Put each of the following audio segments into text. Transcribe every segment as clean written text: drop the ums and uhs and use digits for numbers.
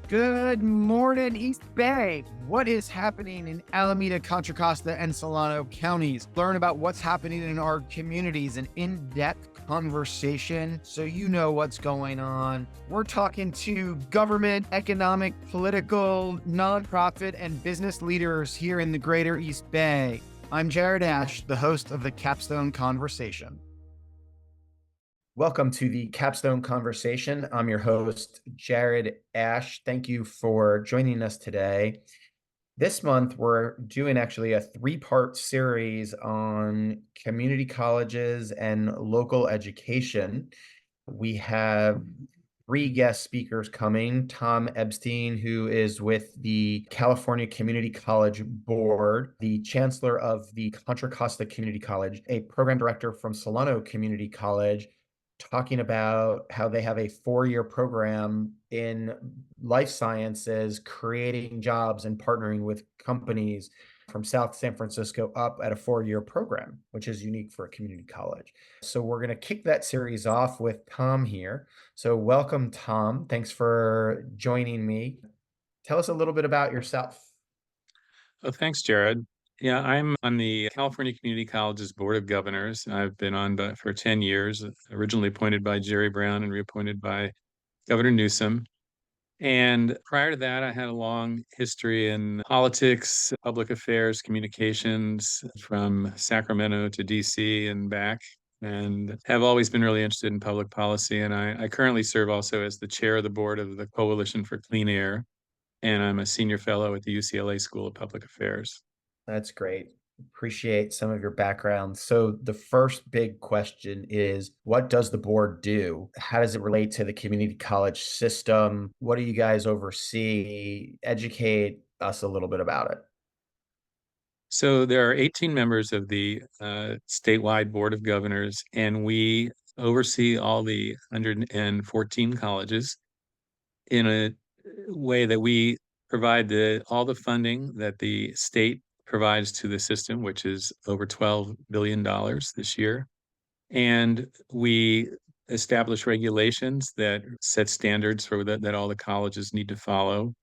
Good morning, East Bay. What is happening in Alameda, Contra Costa, and Solano counties? Learn about what's happening in our communities, an in-depth conversation so you know what's going on. We're talking to government, economic, political, nonprofit, and business leaders here in the greater East Bay. I'm Jared Asch, the host of the Capstone Conversation. Welcome to the Capstone Conversation. I'm your host, Jared Asch. Thank you for joining us today. This month, we're doing actually a three-part series on community colleges and local education. We have three guest speakers coming. Tom Epstein, who is with the California Community College Board, the chancellor of the Contra Costa Community College, a program director from Solano Community College, talking about how they have a 4-year program in life sciences, creating jobs and partnering with companies from South San Francisco up at a 4-year program, which is unique for a community college. So we're going to kick that series off with Tom here. So welcome, Tom. Thanks for joining me. Tell us a little bit about yourself. Oh, thanks, Jared. Yeah, I'm on the California Community College's Board of Governors. I've been on for 10 years, originally appointed by Jerry Brown and reappointed by Governor Newsom. And prior to that, I had a long history in politics, public affairs, communications from Sacramento to DC and back, and have always been really interested in public policy. And I currently serve also as the chair of the board of the Coalition for Clean Air, and I'm a senior fellow at the UCLA School of Public Affairs. That's great. Appreciate some of your background. So the first big question is, what does the board do? How does it relate to the community college system? What do you guys oversee? Educate us a little bit about it. So there are 18 members of the statewide Board of Governors, and we oversee all the 114 colleges in a way that we provide all the funding that the state provides to the system, which is over $12 billion this year. And we establish regulations that set standards for that all the colleges need to follow.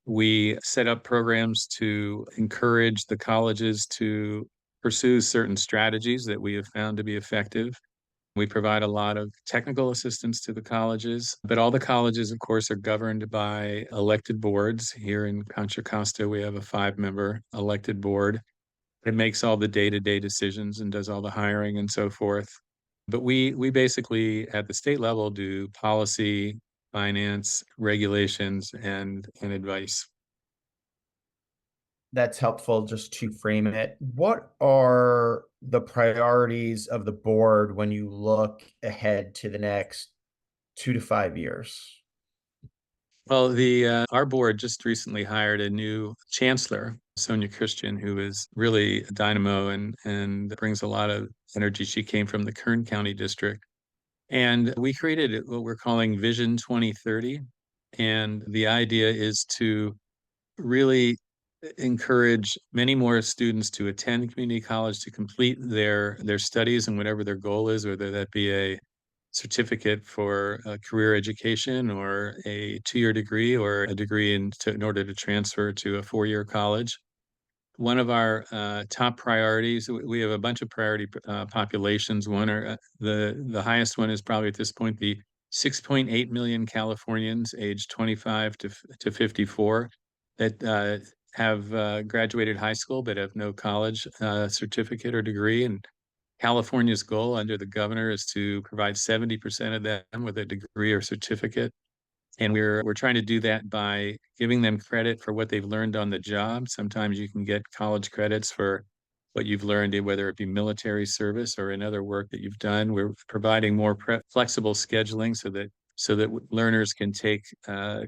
We set up programs to encourage the colleges to pursue certain strategies that we have found to be effective. We provide a lot of technical assistance to the colleges, but all the colleges, of course, are governed by elected boards. Here in Contra Costa, we have a 5-member elected board. It makes all the day-to-day decisions and does all the hiring and so forth. But we basically, at the state level, do policy, finance, regulations, and advice. That's helpful just to frame it. What are the priorities of the board when you look ahead to the next 2 to 5 years? Well, the our board just recently hired a new chancellor, Sonia Christian, who is really a dynamo and brings a lot of energy. She came from the Kern County district. And we created what we're calling Vision 2030. And the idea is to really encourage many more students to attend community college, to complete their studies and whatever their goal is, whether that be a certificate for a career education or a 2-year degree or a degree in order to transfer to a 4-year college. One of our top priorities, we have a bunch of priority populations. One are the highest one is probably at this point the 6.8 million Californians aged 25 to 54 that have graduated high school but have no college certificate or degree. And California's goal under the governor is to provide 70% of them with a degree or certificate. And we're trying to do that by giving them credit for what they've learned on the job. Sometimes you can get college credits for what you've learned, whether it be military service or in other work that you've done. We're providing more flexible scheduling so that learners can take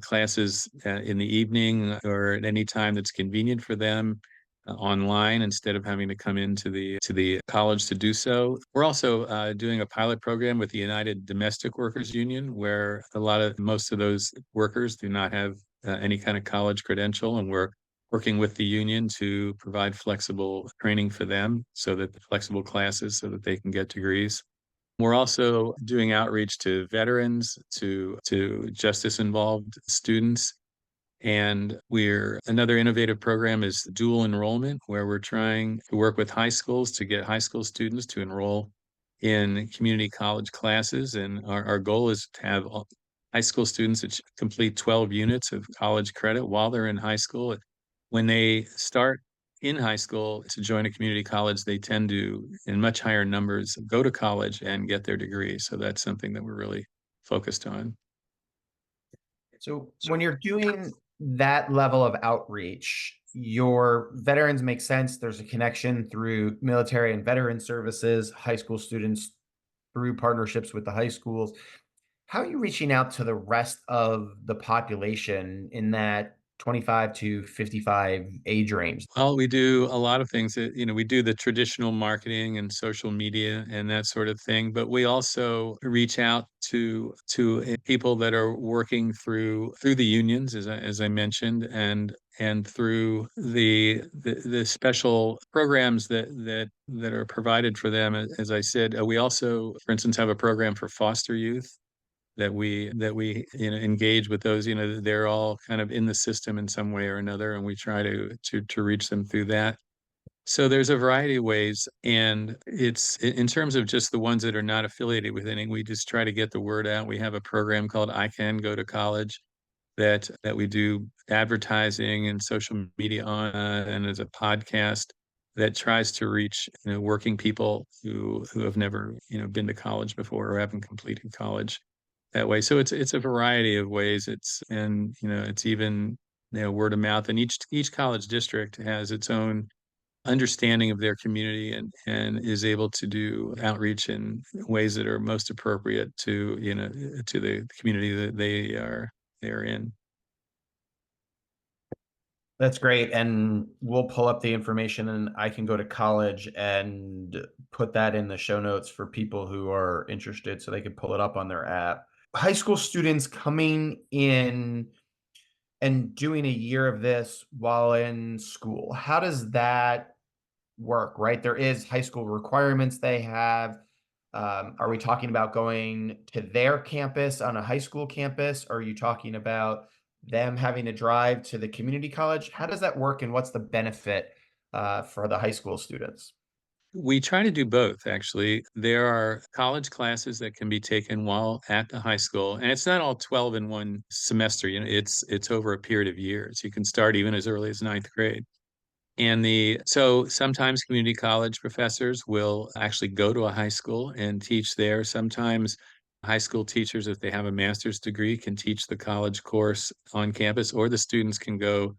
classes in the evening or at any time that's convenient for them online instead of having to come into the college to do so. We're also doing a pilot program with the United Domestic Workers Union, where most of those workers do not have any kind of college credential, and we're working with the union to provide flexible training for them, so that the flexible classes so that they can get degrees. We're also doing outreach to veterans, to justice involved students, And we're another innovative program is dual enrollment, where we're trying to work with high schools to get high school students to enroll in community college classes. And our goal is to have high school students that complete 12 units of college credit while they're in high school. When they start in high school to join a community college, they tend to, in much higher numbers, go to college and get their degree. So that's something that we're really focused on. So when you're doing that level of outreach, your veterans make sense. There's a connection through military and veteran services, high school students through partnerships with the high schools. How are you reaching out to the rest of the population in that 25 to 55 age range? Well, we do a lot of things that, we do the traditional marketing and social media and that sort of thing, but we also reach out to people that are working through the unions, as I mentioned, and through the special programs that are provided for them. As I said, we also, for instance, have a program for foster youth that we engage with those. They're all kind of in the system in some way or another, and we try to reach them through that. So there's a variety of ways, and it's in terms of just the ones that are not affiliated with anything, we just try to get the word out. We have a program called I Can Go to College that we do advertising and social media on, and as a podcast that tries to reach working people who have never been to college before or haven't completed college that way. So it's a variety of ways. It's even word of mouth, and each college district has its own understanding of their community and is able to do outreach in ways that are most appropriate to the community that they're in. That's great. And we'll pull up the information and I can go to college and put that in the show notes for people who are interested so they can pull it up on their app. High school students coming in and doing a year of this while in school, how does that work, right? There is high school requirements they have. Are we talking about going to their campus on a high school campus? Or are you talking about them having to drive to the community college? How does that work, and what's the benefit for the high school students? We try to do both, actually. There are college classes that can be taken while at the high school, and it's not all 12 in one semester. It's over a period of years. You can start even as early as ninth grade. So sometimes community college professors will actually go to a high school and teach there. Sometimes high school teachers, if they have a master's degree, can teach the college course on campus, or the students can go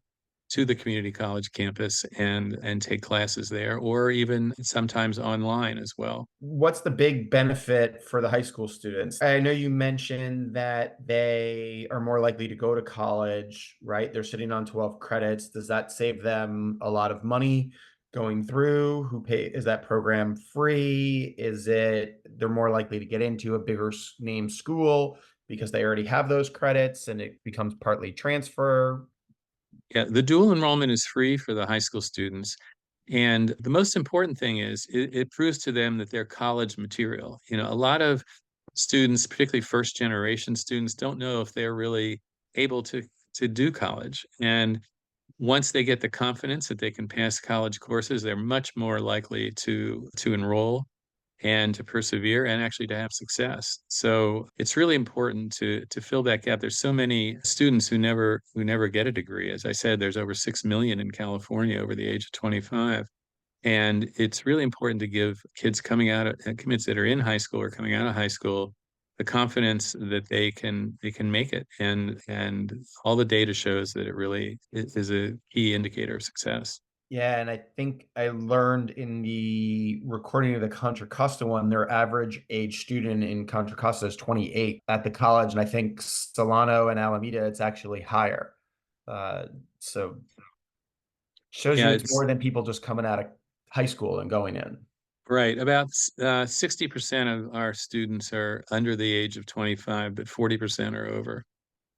to the community college campus and take classes there, or even sometimes online as well. What's the big benefit for the high school students? I know you mentioned that they are more likely to go to college, right? They're sitting on 12 credits. Does that save them a lot of money going through? Who pay? Is that program free? Is it they're more likely to get into a bigger name school because they already have those credits and it becomes partly transfer? Yeah, the dual enrollment is free for the high school students. And the most important thing is it proves to them that they're college material. A lot of students, particularly first generation students, don't know if they're really able to do college. And once they get the confidence that they can pass college courses, they're much more likely to enroll and to persevere and actually to have success. So it's really important to fill that gap. There's so many students who never get a degree. As I said, there's over 6 million in California over the age of 25. And it's really important to give kids coming out of kids that are in high school or coming out of high school the confidence that they can make it. And all the data shows that it really is a key indicator of success. Yeah, and I think I learned in the recording of the Contra Costa one, their average age student in Contra Costa is 28 at the college, and I think Solano and Alameda, it's actually higher. Uh, so shows Yeah, you it's it's more than people just coming out of high school and going in. right. About 60% of our students are under the age of 25, but 40% are over.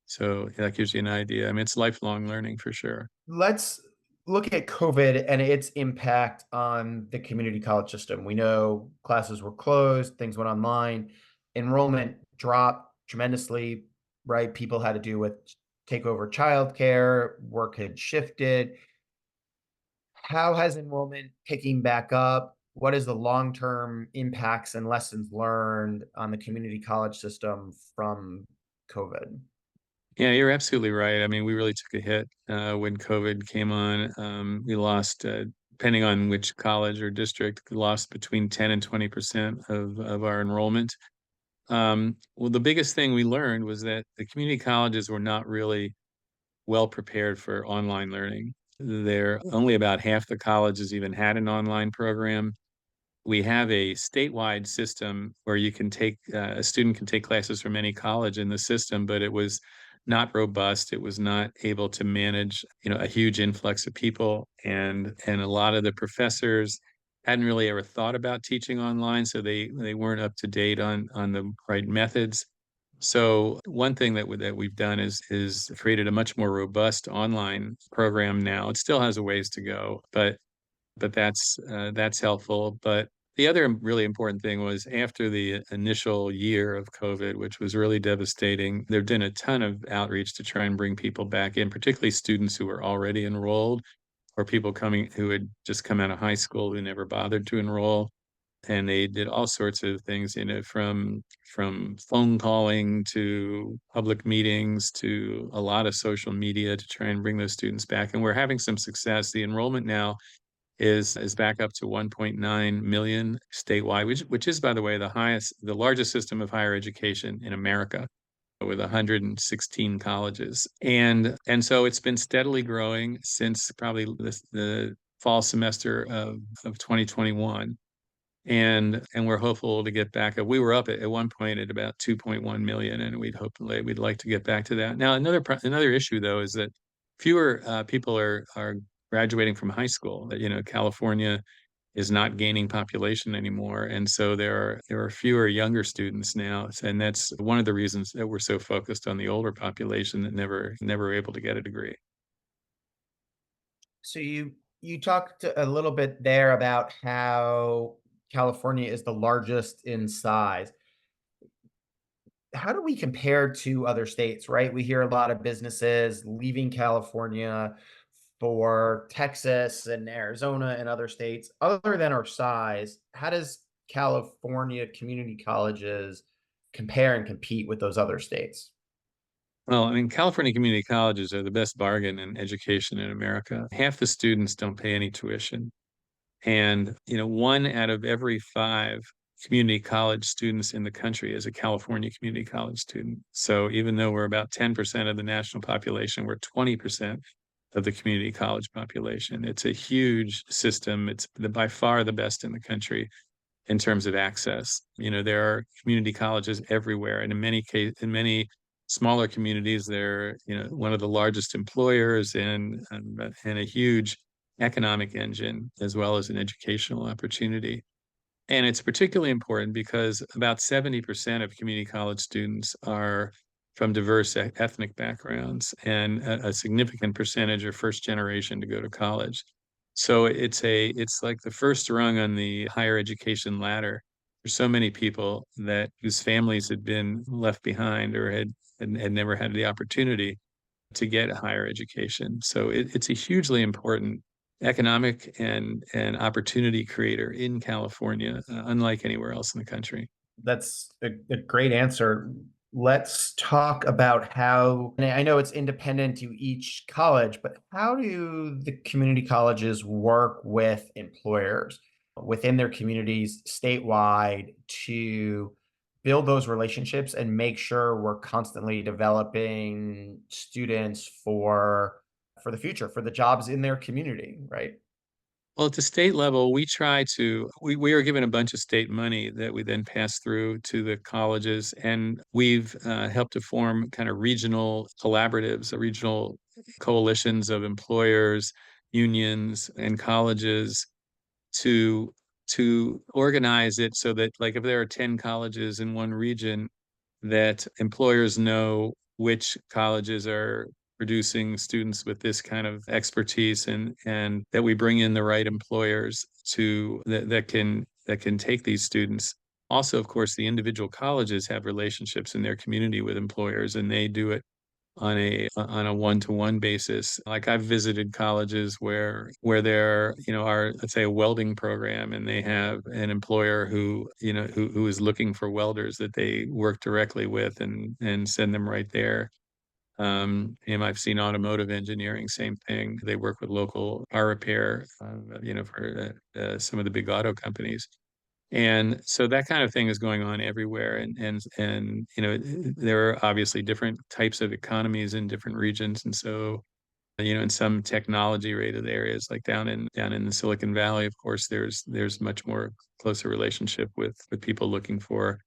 So that gives you an idea. I mean, it's lifelong learning for sure. Let's look at COVID and its impact on the community college system. We know classes were closed, things went online, enrollment dropped tremendously, right? People had to do with take over childcare, work had shifted. How has enrollment picking back up? What is the long-term impacts and lessons learned on the community college system from COVID? Yeah, you're absolutely right. I mean, we really took a hit when COVID came on. We lost, depending on which college or district, we lost between 10 and 20% of our enrollment. Well, the biggest thing we learned was that the community colleges were not really well prepared for online learning. There only about half the colleges even had an online program. We have a statewide system where you can take a student can take classes from any college in the system, but it was not robust. It was not able to manage, a huge influx of people, and a lot of the professors hadn't really ever thought about teaching online, so they weren't up to date on the right methods. So one thing that we've done is created a much more robust online program now. It still has a ways to go, but that's helpful. But the other really important thing was after the initial year of COVID, which was really devastating, there've been a ton of outreach to try and bring people back in, particularly students who were already enrolled or people coming who had just come out of high school who never bothered to enroll. And they did all sorts of things, from phone calling to public meetings to a lot of social media to try and bring those students back. And we're having some success. The enrollment now is back up to 1.9 million statewide, which is, by the way, the largest system of higher education in America with 116 colleges. And so it's been steadily growing since probably the fall semester of 2021. And we're hopeful to get back up. We were up at one point at about 2.1 million, and we'd like to get back to that. Now, another issue though is that fewer people are graduating from high school. California is not gaining population anymore, and so there are fewer younger students now, and that's one of the reasons that we're so focused on the older population that never were able to get a degree. So you talked a little bit there about how California is the largest in size. How do we compare to other states, right? We hear a lot of businesses leaving California for Texas and Arizona and other states. Other than our size, how does California community colleges compare and compete with those other states? Well, I mean, California community colleges are the best bargain in education in America. Half the students don't pay any tuition. And, one out of every five community college students in the country is a California community college student. So even though we're about 10% of the national population, we're 20% of the community college population. It's a huge system. It's by far the best in the country in terms of access. There are community colleges everywhere, and in many smaller communities, they're one of the largest employers and a huge economic engine as well as an educational opportunity. And it's particularly important because about 70% of community college students are from diverse ethnic backgrounds, and a significant percentage are first generation to go to college. So it's like the first rung on the higher education ladder for so many people that whose families had been left behind or had never had the opportunity to get a higher education. So it's a hugely important economic and opportunity creator in California, unlike anywhere else in the country. That's a great answer. Let's talk about how, and I know it's independent to each college, but how do the community colleges work with employers within their communities statewide to build those relationships and make sure we're constantly developing students for the future, for the jobs in their community, right? Well, at the state level, we are given a bunch of state money that we then pass through to the colleges, and we've helped to form kind of regional collaboratives, regional coalitions of employers, unions, and colleges to organize it so that, like, if there are 10 colleges in one region, that employers know which colleges are producing students with this kind of expertise, and that we bring in the right employers that can take these students. Also, of course, the individual colleges have relationships in their community with employers, and they do it on a one-to-one basis. Like I've visited colleges where there, are, let's say, a welding program, and they have an employer who is looking for welders that they work directly with and send them right there. And I've seen automotive engineering, same thing. They work with local car repair, for some of the big auto companies. And so that kind of thing is going on everywhere. And there are obviously different types of economies in different regions. And so, in some technology rated areas, like down in the Silicon Valley, of course, there's much more closer relationship with people looking for,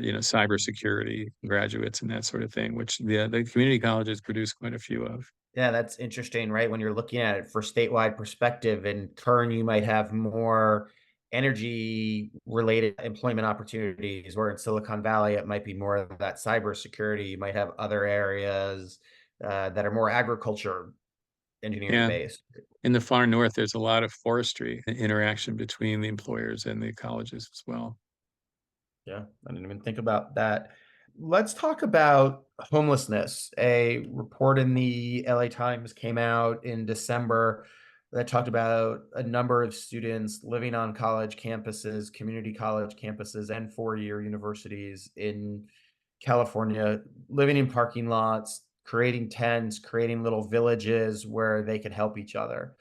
cybersecurity graduates and that sort of thing, which the community colleges produce quite a few of. Yeah, that's interesting, right? When you're looking at it for statewide perspective, in Kern, you might have more energy related employment opportunities, where in Silicon Valley, it might be more of that cybersecurity. You might have other areas that are more agriculture engineering Yeah. based. In the far north, there's a lot of forestry interaction between the employers and the colleges as well. Yeah, I didn't even think about that. Let's talk about homelessness. A report in the LA Times came out in December that talked about a number of students living on college campuses, community college campuses, and four-year universities in California, living in parking lots, creating tents, creating little villages where they could help each other.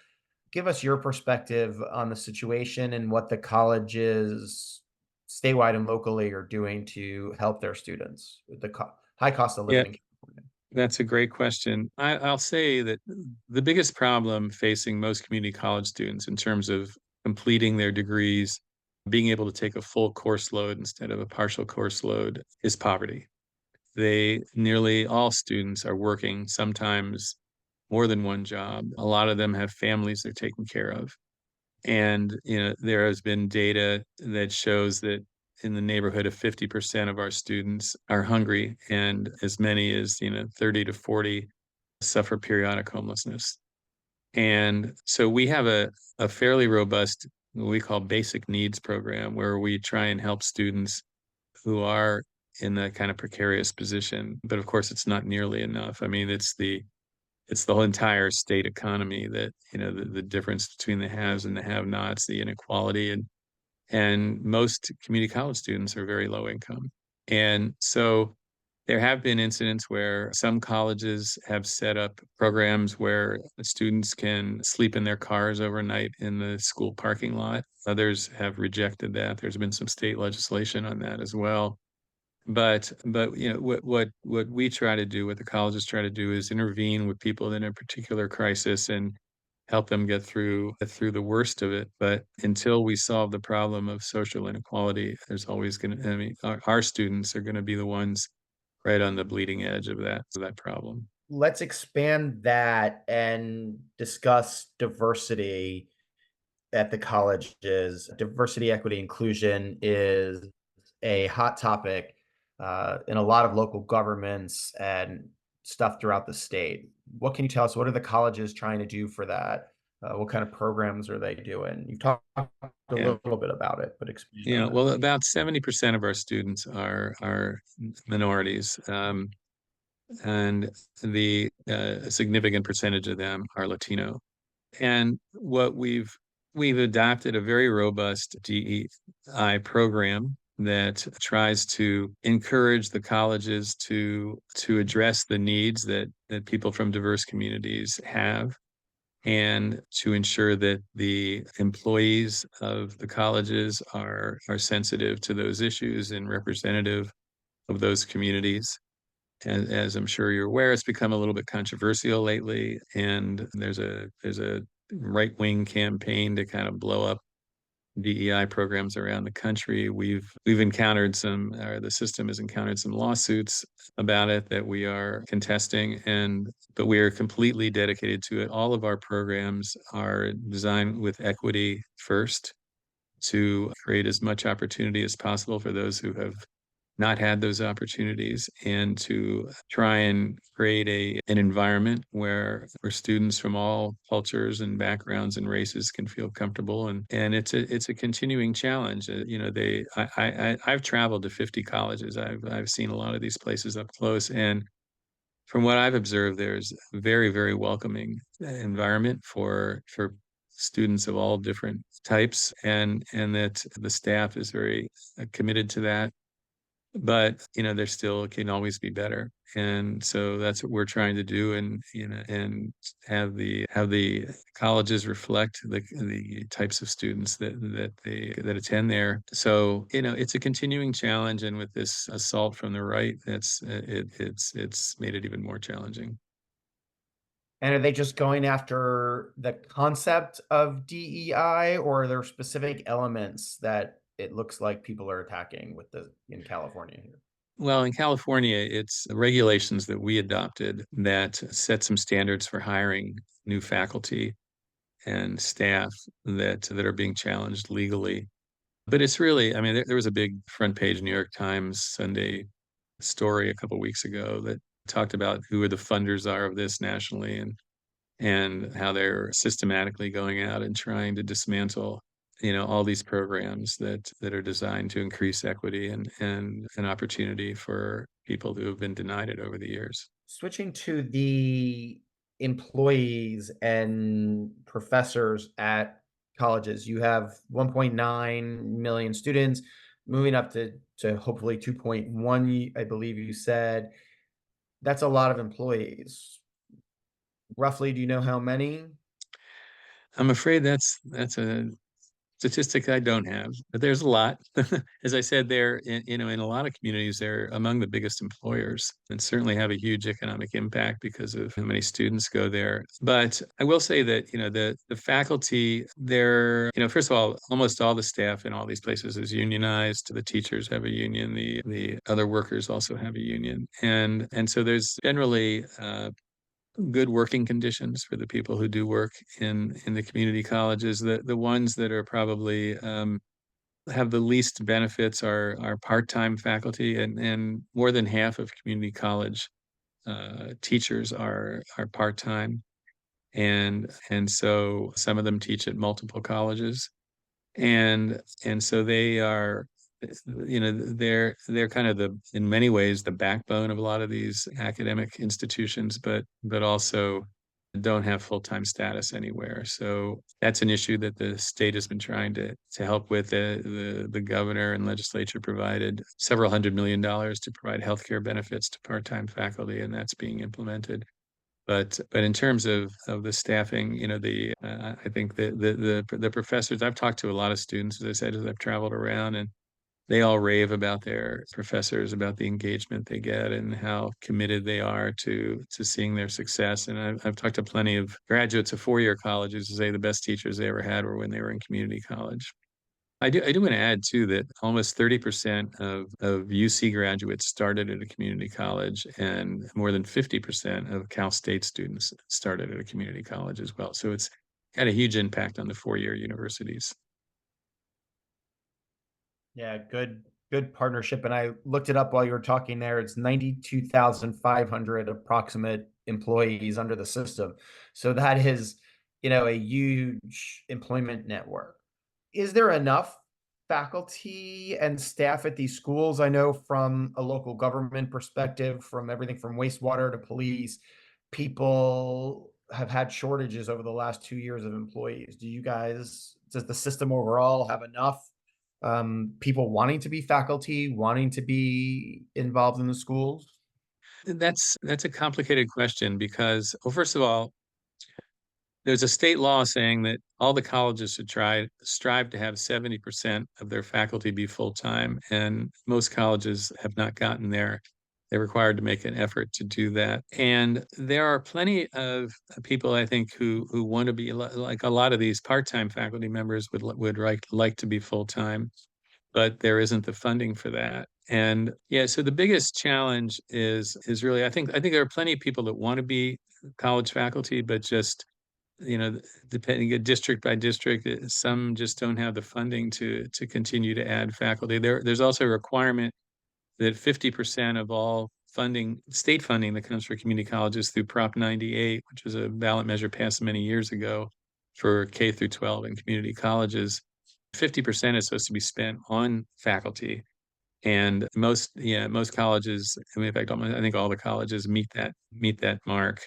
Give us your perspective on the situation and what the colleges statewide and locally are doing to help their students with the high cost of Yeah, living in California. that's a great question. I'll say that the biggest problem facing most community college students in terms of completing their degrees, being able to take a full course load instead of a partial course load, is poverty. Nearly all students are working, sometimes more than one job. A lot of them have families they're taking care of. And, there has been data that shows that in the neighborhood of 50% of our students are hungry, and as many as, 30 to 40 suffer periodic homelessness. And so we have a fairly robust, what we call basic needs program, where we try and help students who are in that kind of precarious position. But of course, it's not nearly enough. I mean, it's the whole entire state economy that, the difference between the haves and the have-nots, the inequality, and most community college students are very low income. And so there have been incidents where some colleges have set up programs where students can sleep in their cars overnight in the school parking lot. Others have rejected that. There's been some state legislation on that as well. But what we try to do, what the colleges try to do, is intervene with people in a particular crisis and help them get through the worst of it. But until we solve the problem of social inequality, there's always going to, I mean, our students are going to be the ones right on the bleeding edge of that problem. Let's expand that and discuss diversity at the colleges. Diversity, equity, inclusion is a hot topic in a lot of local governments and stuff throughout the state. What can you tell us? What are the colleges trying to do for that? What kind of programs are they doing? You've talked a Yeah. little bit about it, but expand on it. Well, about 70% of our students are minorities, and the a significant percentage of them are Latino. And what we've adopted a very robust DEI program that tries to encourage the colleges to address the needs that people from diverse communities have, and to ensure that the employees of the colleges are sensitive to those issues and representative of those communities. And as I'm sure you're aware, it's become a little bit controversial lately, and there's a right-wing campaign to kind of blow up DEI programs around the country. We've encountered some, or the system has encountered some lawsuits about it that we are contesting, but we are completely dedicated to it. All of our programs are designed with equity first, to create as much opportunity as possible for those who have not had those opportunities, and to try and create an environment where students from all cultures and backgrounds and races can feel comfortable. And it's a continuing challenge. I've traveled to 50 colleges. I've seen a lot of these places up close, and from what I've observed, there's a very, very welcoming environment for students of all different types, and that the staff is very committed to that. But there still can always be better, and so that's what we're trying to do, and and have the colleges reflect the types of students that attend there. So it's a continuing challenge, and with this assault from the right, it's made it even more challenging. And are they just going after the concept of DEI, or are there specific elements that it looks like people are attacking with the in California here? Well, in California, it's the regulations that we adopted that set some standards for hiring new faculty and staff that are being challenged legally. But it's really, I mean, there was a big front page New York Times Sunday story a couple weeks ago that talked about who the funders are of this nationally, and how they're systematically going out and trying to dismantle all these programs that are designed to increase equity and an opportunity for people who have been denied it over the years. Switching to the employees and professors at colleges, you have 1.9 million students, moving up to hopefully 2.1, I believe you said. That's a lot of employees. Roughly, do you know how many? I'm afraid that's a statistic I don't have, but there's a lot. As I said, in a lot of communities, they're among the biggest employers and certainly have a huge economic impact because of how many students go there. But I will say that, the faculty, first of all, almost all the staff in all these places is unionized. The teachers have a union, the other workers also have a union. And so there's generally good working conditions for the people who do work in the community colleges. The ones that are probably have the least benefits are part-time faculty, and more than half of community college teachers are part-time, and so some of them teach at multiple colleges, and so they are, they're kind of in many ways the backbone of a lot of these academic institutions, but also don't have full-time status anywhere. So that's an issue that the state has been trying to help with. The governor and legislature provided several $100 million to provide healthcare benefits to part-time faculty, and that's being implemented. But in terms of the staffing, I think the professors, I've talked to a lot of students, as I said, as I've traveled around, and they all rave about their professors, about the engagement they get and how committed they are to seeing their success. And I've talked to plenty of graduates of four-year colleges who say the best teachers they ever had were when they were in community college. I do want to add too that almost 30% of UC graduates started at a community college, and more than 50% of Cal State students started at a community college as well. So it's had a huge impact on the four-year universities. Yeah, good partnership. And I looked it up while you were talking there. It's 92,500 approximate employees under the system. So that is, a huge employment network. Is there enough faculty and staff at these schools? I know from a local government perspective, from everything from wastewater to police, people have had shortages over the last 2 years of employees. Does the system overall have enough people wanting to be faculty, wanting to be involved in the schools? That's a complicated question because, well, first of all, there's a state law saying that all the colleges should strive to have 70% of their faculty be full-time, and most colleges have not gotten there. They're required to make an effort to do that. And there are plenty of people, I think, who want to be like a lot of these part-time faculty members would like to be full-time, but there isn't the funding for that. And yeah, so the biggest challenge is really, I think there are plenty of people that want to be college faculty, but just depending district by district, some just don't have the funding to continue to add faculty. There's also a requirement that 50% of all funding, state funding that comes for community colleges through Prop 98, which was a ballot measure passed many years ago for K through 12 and community colleges, 50% is supposed to be spent on faculty. And most colleges, I mean, in fact, I think all the colleges meet that mark.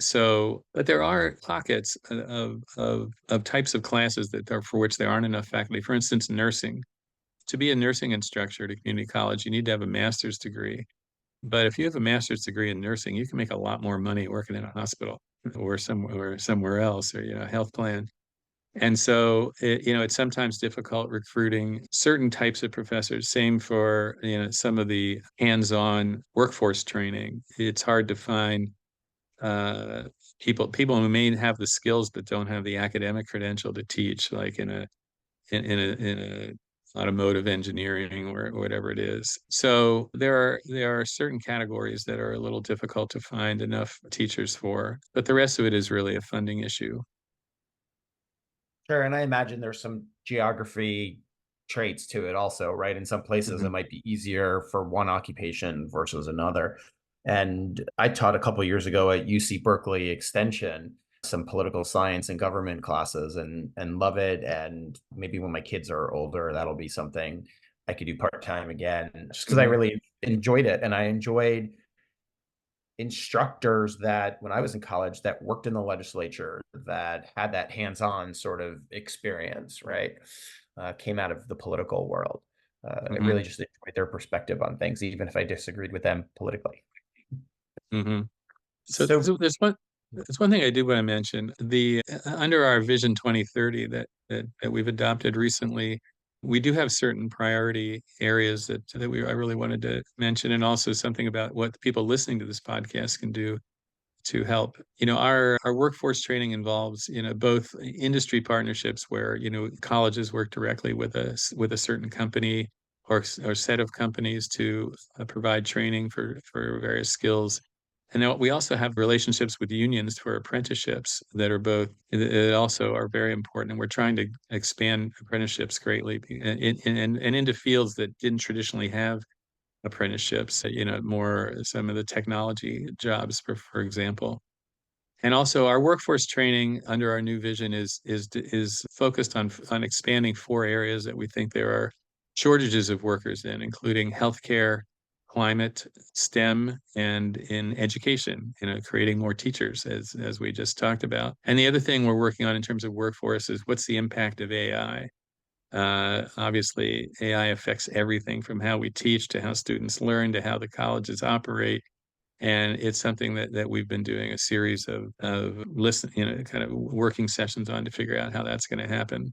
So, but there are pockets of types of classes that are for which there aren't enough faculty. For instance, nursing. To be a nursing instructor at a community college, you need to have a master's degree. But if you have a master's degree in nursing, you can make a lot more money working in a hospital or somewhere else, or a health plan. And so it's sometimes difficult recruiting certain types of professors. Same for some of the hands-on workforce training. It's hard to find uh, people who may have the skills but don't have the academic credential to teach, like in a automotive engineering or whatever it is. So there are certain categories that are a little difficult to find enough teachers for, but the rest of it is really a funding issue. Sure, and I imagine there's some geography traits to it also, right? In some places, it Mhm. might be easier for one occupation versus another. And I taught a couple of years ago at UC Berkeley Extension some political science and government classes, and love it. And maybe when my kids are older, that'll be something I could do part-time again, just because I Mhm. really enjoyed it. And I enjoyed instructors that when I was in college that worked in the legislature that had that hands-on sort of experience, right? Came out of the political world. I Mhm. really just enjoyed their perspective on things, even if I disagreed with them politically. Mhm. So, So, so there's one thing I do want to mention. The Under our Vision 2030 that we've adopted recently, we do have certain priority areas that I really wanted to mention, and also something about what the people listening to this podcast can do to help. Our workforce training involves, both industry partnerships where, colleges work directly with a certain company or set of companies to provide training for various skills. And then we also have relationships with unions for apprenticeships that also are very important. And we're trying to expand apprenticeships greatly and into fields that didn't traditionally have apprenticeships, more some of the technology jobs, for example. And also, our workforce training under our new vision is focused on expanding four areas that we think there are shortages of workers in, including healthcare, climate, STEM, and in education. Creating more teachers, as we just talked about. And the other thing we're working on in terms of workforce is what's the impact of AI. Obviously, AI affects everything from how we teach to how students learn to how the colleges operate. And it's something that we've been doing a series kind of working sessions on to figure out how that's going to happen.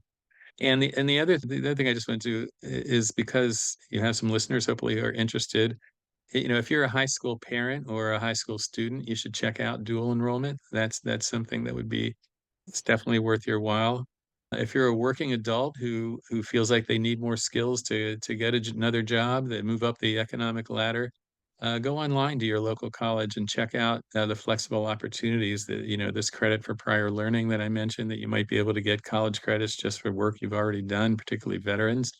And the other thing I just want to do is, because you have some listeners hopefully who are interested. If you're a high school parent or a high school student, you should check out dual enrollment. That's something that would be it's definitely worth your while. If you're a working adult who feels like they need more skills to get another job, that move up the economic ladder, go online to your local college and check out the flexible opportunities that, this credit for prior learning that I mentioned, that you might be able to get college credits just for work you've already done, particularly veterans.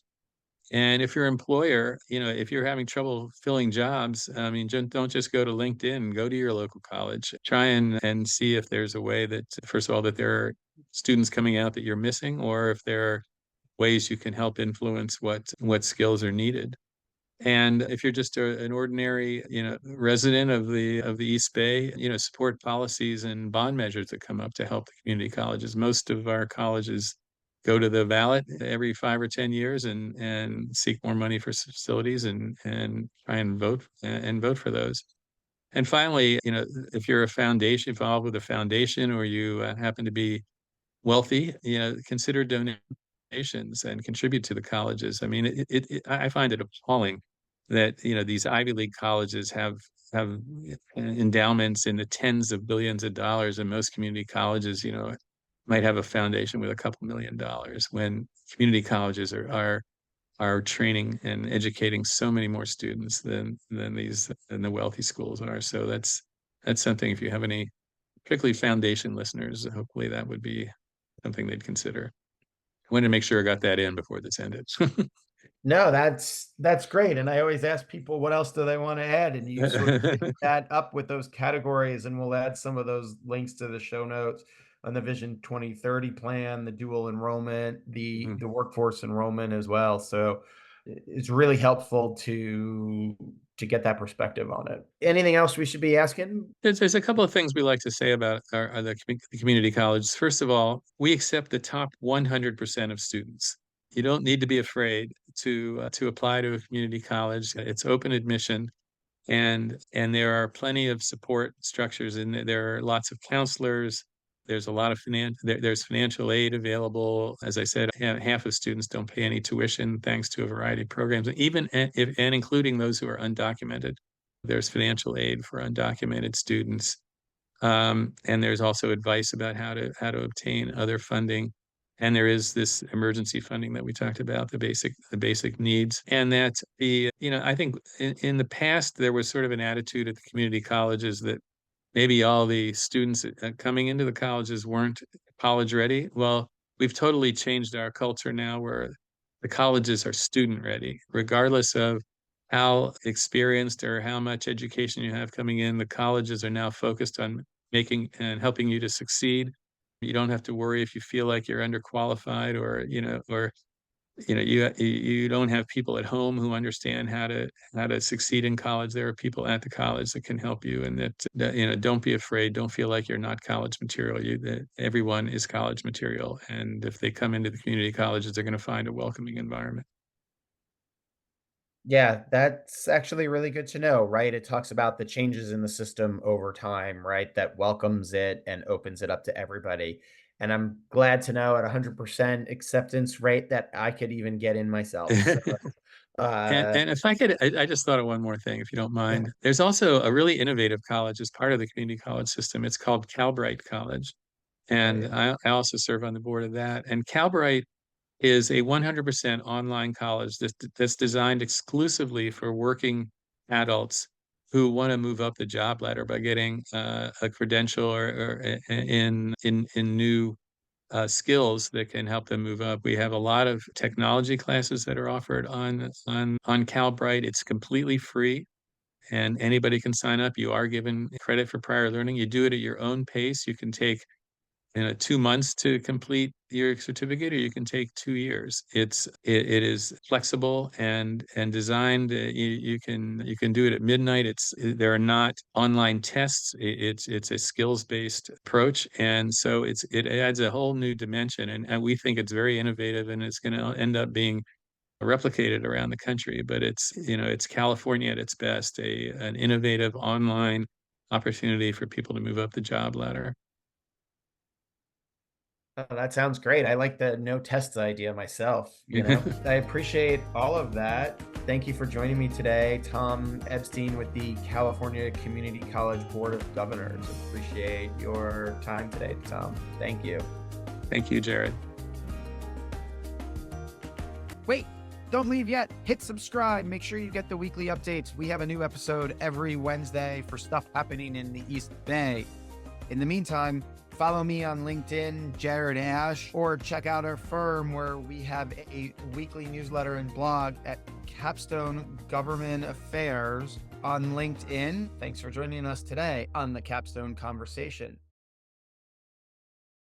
And if your employer, if you're having trouble filling jobs, I mean, don't just go to LinkedIn, go to your local college, try and see if there's a way that, first of all, that there are students coming out that you're missing, or if there are ways you can help influence what skills are needed. And if you're just an ordinary, resident of the East Bay, support policies and bond measures that come up to help the community colleges. Most of our colleges go to the ballot every 5 or 10 years and seek more money for facilities and try and vote for those. And finally, if you're a foundation involved with a foundation, or you happen to be wealthy, consider donations and contribute to the colleges. I mean, I find it appalling that, these Ivy League colleges have endowments in the tens of billions of dollars, and most community colleges, might have a foundation with a couple $1 million, when community colleges are training and educating so many more students than the wealthy schools are. So that's something, if you have any particularly foundation listeners, hopefully that would be something they'd consider. I wanted to make sure I got that in before this ended. no, that's great. And I always ask people what else do they want to add, and you sort of pick that up with those categories, and we'll add some of those links to the show notes on the Vision 2030 plan, the dual enrollment, the Mhm. workforce enrollment as well. So it's really helpful to get that perspective on it. Anything else we should be asking? There's a couple of things we like to say about the community colleges. First of all, we accept the top 100% of students. You don't need to be afraid to apply to a community college. It's open admission, and there are plenty of support structures, and there are lots of counselors. There's a lot of there's financial aid available. As I said, half of students don't pay any tuition thanks to a variety of programs, even if and including those who are undocumented. There's financial aid for undocumented students. And there's also advice about how to obtain other funding. And there is this emergency funding that we talked about, the basic needs. And that I think in the past there was sort of an attitude at the community colleges that maybe all the students coming into the colleges weren't college ready. Well, we've totally changed our culture now where the colleges are student ready, regardless of how experienced or how much education you have coming in. The colleges are now focused on making and helping you to succeed. You don't have to worry if you feel like you're underqualified or you don't have people at home who understand how to succeed in college. There are people at the college that can help you, and that don't be afraid. Don't feel like you're not college material. That everyone is college material, and if they come into the community colleges, they're going to find a welcoming environment. Yeah, that's actually really good to know, right? It talks about the changes in the system over time, right? That welcomes it and opens it up to everybody. And I'm glad to know at 100% acceptance rate that I could even get in myself. So, And uh, and if I could, I just thought of one more thing, if you don't yeah, mind. There's also a really innovative college as part of the community college system. It's called Calbright College, oh and yeah. I also serve on the board of that. And Calbright is a 100% online college that's designed exclusively for working adults who want to move up the job ladder by getting a credential or in new skills that can help them move up. We have a lot of technology classes that are offered on Calbright. It's completely free, and anybody can sign up. You are given credit for prior learning. You do it at your own pace. You can take 2 months to complete your certificate, or you can take 2 years. It is flexible and designed. You can do it at midnight. There are not online tests. It's a skills based approach, and so it adds a whole new dimension. And we think it's very innovative, and it's going to end up being replicated around the country. But it's California at its best, an innovative online opportunity for people to move up the job ladder. Oh, that sounds great. I like the no tests idea myself. I appreciate all of that. Thank you for joining me today, Tom Epstein with the California Community College Board of Governors. Appreciate your time today, Tom. Thank you. Thank you, Jared. Wait, don't leave yet. Hit subscribe. Make sure you get the weekly updates. We have a new episode every Wednesday for stuff happening in the East Bay. In the meantime, follow me on LinkedIn, Jared Asch, or check out our firm where we have a weekly newsletter and blog at Capstone Government Affairs on LinkedIn. Thanks for joining us today on the Capstone Conversation.